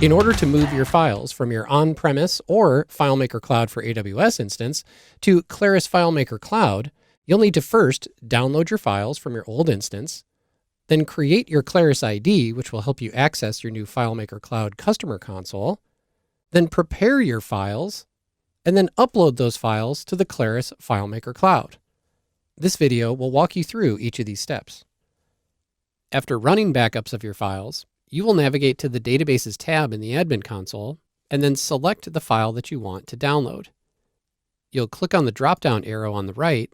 In order to move your files from your on-premise or FileMaker Cloud for AWS instance to Claris FileMaker Cloud, you'll need to first download your files from your old instance, then create your Claris ID, which will help you access your new FileMaker Cloud customer console, then prepare your files, and then upload those files to the Claris FileMaker Cloud. This video will walk you through each of these steps. After running backups of your files, you will navigate to the Databases tab in the Admin console and then select the file that you want to download. You'll click on the drop-down arrow on the right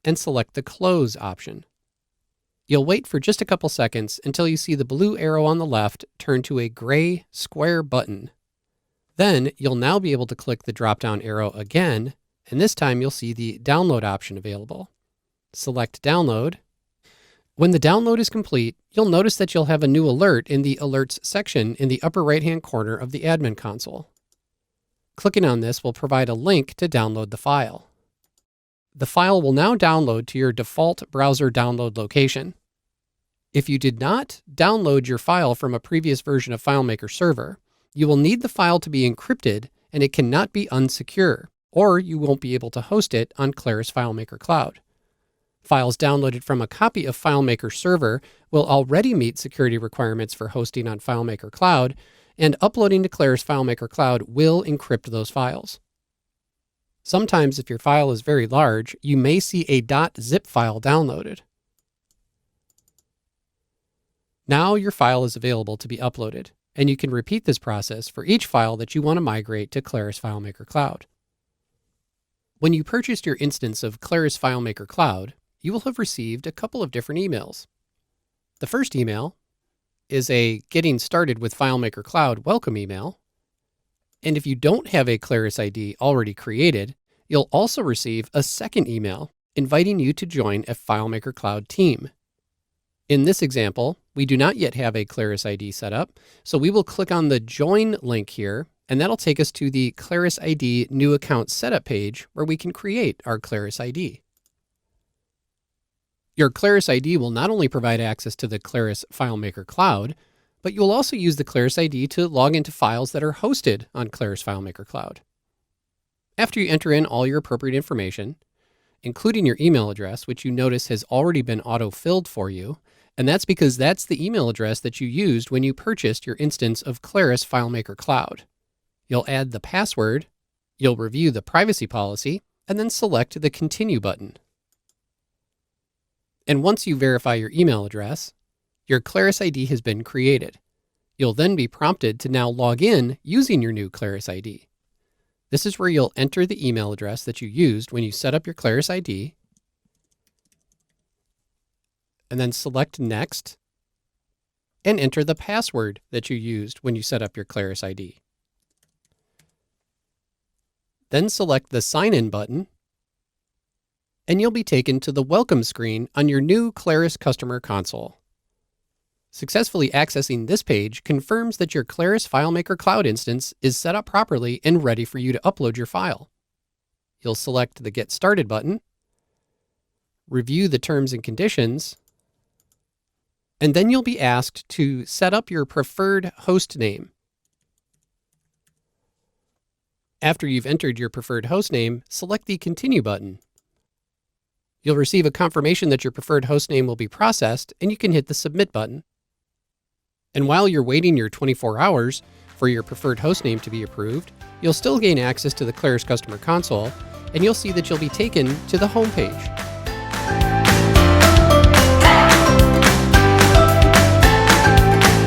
and select the Close option. You'll wait for just a couple seconds until you see the blue arrow on the left turn to a gray square button. Then you'll now be able to click the drop-down arrow again, and this time you'll see the Download option available. Select Download. When the download is complete, you'll notice that you'll have a new alert in the Alerts section in the upper right-hand corner of the Admin console. Clicking on this will provide a link to download the file. The file will now download to your default browser download location. If you did not download your file from a previous version of FileMaker Server, you will need the file to be encrypted and it cannot be unsecure, or you won't be able to host it on Claris FileMaker Cloud. Files downloaded from a copy of FileMaker Server will already meet security requirements for hosting on FileMaker Cloud, and uploading to Claris FileMaker Cloud will encrypt those files. Sometimes if your file is very large, you may see a .zip file downloaded. Now your file is available to be uploaded, and you can repeat this process for each file that you want to migrate to Claris FileMaker Cloud. When you purchased your instance of Claris FileMaker Cloud, you will have received a couple of different emails. The first email is a Getting Started with FileMaker Cloud welcome email. And if you don't have a Claris ID already created, you'll also receive a second email inviting you to join a FileMaker Cloud team. In this example, we do not yet have a Claris ID set up, so we will click on the Join link here, and that'll take us to the Claris ID New Account Setup page where we can create our Claris ID. Your Claris ID will not only provide access to the Claris FileMaker Cloud, but you'll also use the Claris ID to log into files that are hosted on Claris FileMaker Cloud. After you enter in all your appropriate information, including your email address, which you notice has already been auto-filled for you, and that's because that's the email address that you used when you purchased your instance of Claris FileMaker Cloud. You'll add the password, you'll review the privacy policy, and then select the Continue button. And once you verify your email address, your Claris ID has been created. You'll then be prompted to now log in using your new Claris ID. This is where you'll enter the email address that you used when you set up your Claris ID, and then select Next, and enter the password that you used when you set up your Claris ID. Then select the Sign In button, and you'll be taken to the welcome screen on your new Claris customer console. Successfully accessing this page confirms that your Claris FileMaker Cloud instance is set up properly and ready for you to upload your file. You'll select the Get Started button, review the terms and conditions, and then you'll be asked to set up your preferred host name. After you've entered your preferred host name, select the Continue button. You'll receive a confirmation that your preferred host name will be processed, and you can hit the Submit button. And while you're waiting your 24 hours for your preferred host name to be approved, you'll still gain access to the Claris customer console, and you'll see that you'll be taken to the home page.